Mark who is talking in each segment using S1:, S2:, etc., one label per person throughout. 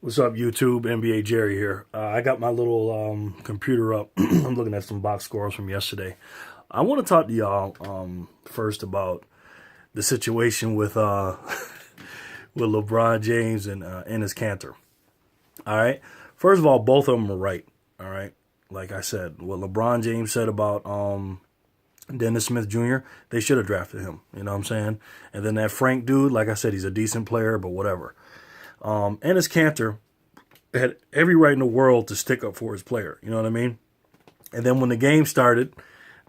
S1: What's up, YouTube? NBA Jerry here. I got my little computer up. I'm looking at some box scores from yesterday. I want to talk to y'all first about the situation with with LeBron James and Enes Kanter. All right. First of all, both of them are right. All right. Like I said, what LeBron James said about Dennis Smith Jr., they should have drafted him. You know what I'm saying? And then that Frank dude, like I said, he's a decent player, but whatever. Enes Kanter had every right in the world to stick up for his player. You know what I mean? And then when the game started,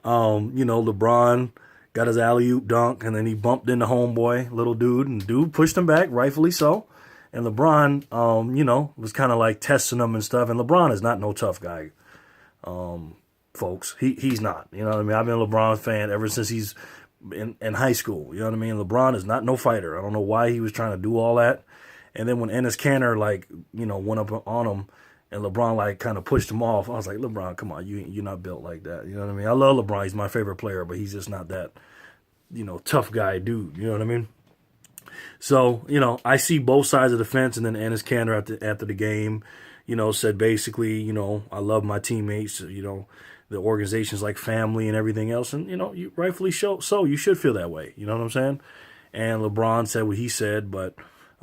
S1: LeBron got his alley-oop dunk, and then he bumped into homeboy, little dude, and dude pushed him back, rightfully so. And LeBron, was kind of like testing him and stuff. And LeBron is not no tough guy, folks. He's not. You know what I mean? I've been a LeBron fan ever since he's in high school. You know what I mean? LeBron is not no fighter. I don't know why he was trying to do all that. And then when Enes Kanter, went up on him and LeBron, kind of pushed him off, I was like, LeBron, come on, you're not built like that. You know what I mean? I love LeBron. He's my favorite player, but he's just not that, tough guy dude. You know what I mean? So, I see both sides of the fence. And then Enes Kanter after the game, said basically, I love my teammates, the organization's like family and everything else. And, you rightfully so you should feel that way. You know what I'm saying? And LeBron said what he said, but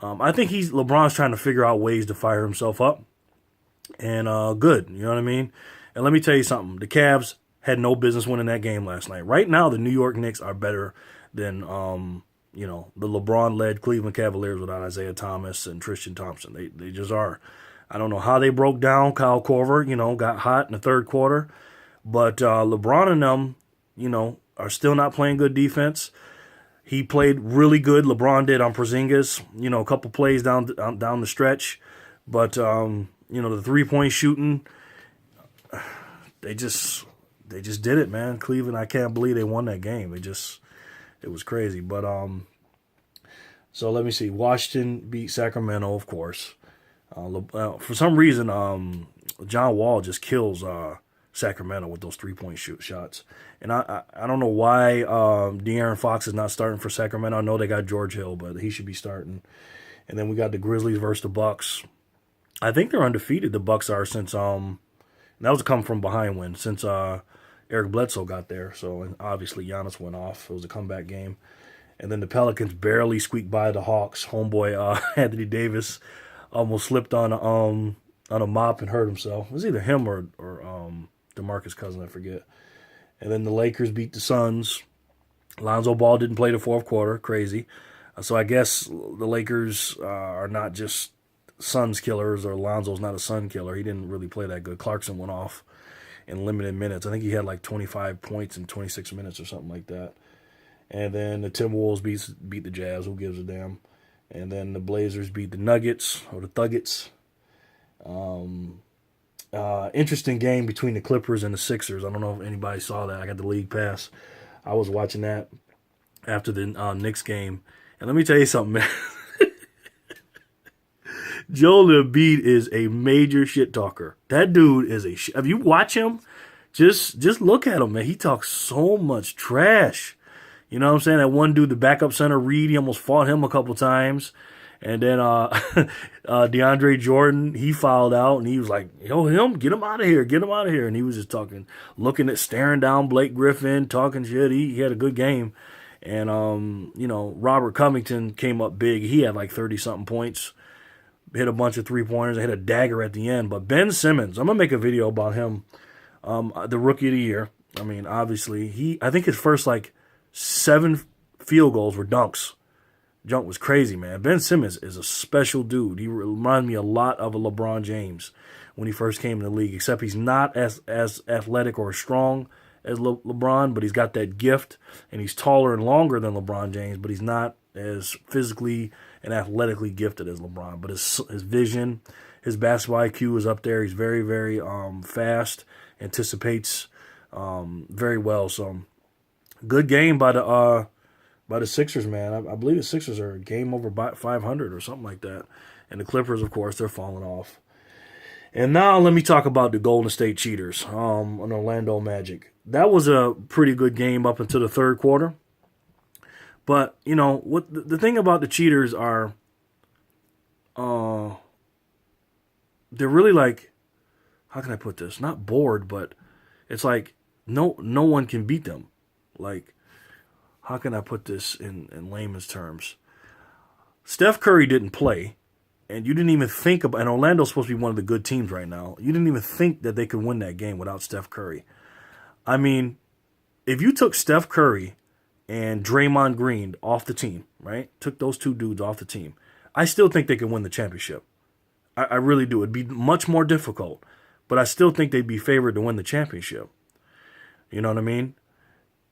S1: I think LeBron's trying to figure out ways to fire himself up. And good, you know what I mean? And let me tell you something. The Cavs had no business winning that game last night. Right now, the New York Knicks are better than, the LeBron-led Cleveland Cavaliers without Isaiah Thomas and Tristan Thompson. They just are. I don't know how they broke down. Kyle Korver, got hot in the third quarter. But LeBron and them, are still not playing good defense. He played really good. LeBron did on Porzingis, a couple plays down the stretch. But, the 3-point shooting, they just did it, man. Cleveland, I can't believe they won that game. It was crazy. But, so let me see. Washington beat Sacramento, of course. For some reason, John Wall just kills Sacramento with those 3-point shots. And I don't know why De'Aaron Fox is not starting for Sacramento. I know they got George Hill, but he should be starting. And then we got the Grizzlies versus the Bucks. I think they're undefeated, the Bucks are, since that was a come from behind win, since Eric Bledsoe got there. So and obviously Giannis went off. It was a comeback game. And then the Pelicans barely squeaked by the Hawks. Homeboy Anthony Davis almost slipped on a mop and hurt himself. It was either him or DeMarcus Cousins, I forget. And then the Lakers beat the Suns. Lonzo Ball didn't play the fourth quarter. Crazy. So I guess the Lakers are not just Suns killers, or Lonzo's not a Sun killer. He didn't really play that good. Clarkson went off in limited minutes. I think he had like 25 points in 26 minutes or something like that. And then the Timberwolves beat the Jazz. Who gives a damn? And then the Blazers beat the Nuggets, or the Thuggets. Interesting game between the Clippers and the Sixers. I don't know if anybody saw that. I got the league pass. I was watching that after the Knicks game. And let me tell you something, man. Joel Embiid is a major shit talker. That dude is if you watch him, just look at him, man. He talks so much trash. You know what I'm saying? That one dude, the backup center, Reed, he almost fought him a couple times. And then DeAndre Jordan, he fouled out, and he was like, him, get him out of here, get him out of here. And he was just staring down Blake Griffin, talking shit. He had a good game. And, Robert Covington came up big. He had like 30-something points, hit a bunch of three-pointers, hit a dagger at the end. But Ben Simmons, I'm going to make a video about him, the Rookie of the Year. I mean, obviously, I think his first, 7 field goals were dunks. Junk was crazy, man. Ben Simmons is a special dude. He reminds me a lot of a LeBron James when he first came in the league, except he's not as athletic or strong as LeBron, but he's got that gift, and he's taller and longer than LeBron James, but he's not as physically and athletically gifted as LeBron. But his vision, his basketball IQ is up there. He's very, very fast, anticipates very well. So good game by the Sixers, man. I believe the Sixers are a game over by 500 or something like that. And the Clippers, of course, they're falling off. And now let me talk about the Golden State Cheaters on Orlando Magic. That was a pretty good game up until the third quarter. But, what the thing about the Cheaters are, they're really like, how can I put this? Not bored, but it's like no one can beat them. Like, how can I put this in layman's terms? Steph Curry didn't play, and you didn't even think about, and Orlando's supposed to be one of the good teams right now. You didn't even think that they could win that game without Steph Curry. I mean, if you took Steph Curry and Draymond Green off the team, right? Took those two dudes off the team, I still think they can win the championship. I really do. It'd be much more difficult, but I still think they'd be favored to win the championship. You know what I mean?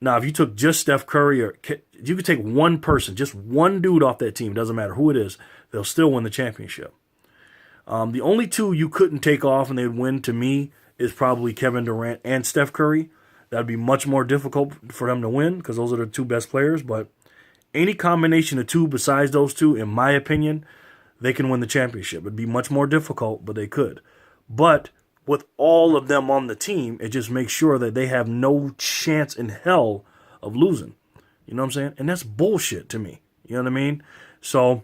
S1: Now, if you took just Steph Curry, or you could take one person, just one dude off that team, doesn't matter who it is, they'll still win the championship. The only two you couldn't take off and they'd win, to me, is probably Kevin Durant and Steph Curry. That'd be much more difficult for them to win because those are the two best players. But any combination of two besides those two, in my opinion, they can win the championship. It'd be much more difficult, but they could. But with all of them on the team, it just makes sure that they have no chance in hell of losing. You know what I'm saying? And that's bullshit to me. You know what I mean? So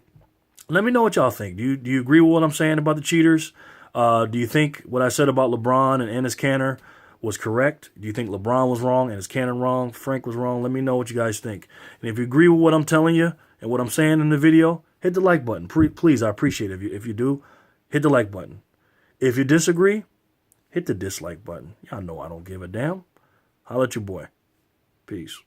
S1: let me know what y'all think. Do you agree with what I'm saying about the cheaters? Do you think what I said about LeBron and Enes Kanter was correct? Do you think LeBron was wrong, Enes Kanter wrong, Frank was wrong? Let me know what you guys think. And if you agree with what I'm telling you and what I'm saying in the video, hit the like button. Please, I appreciate it. If you do, hit the like button. If you disagree, hit the dislike button. Y'all know I don't give a damn. Holla at your boy. Peace.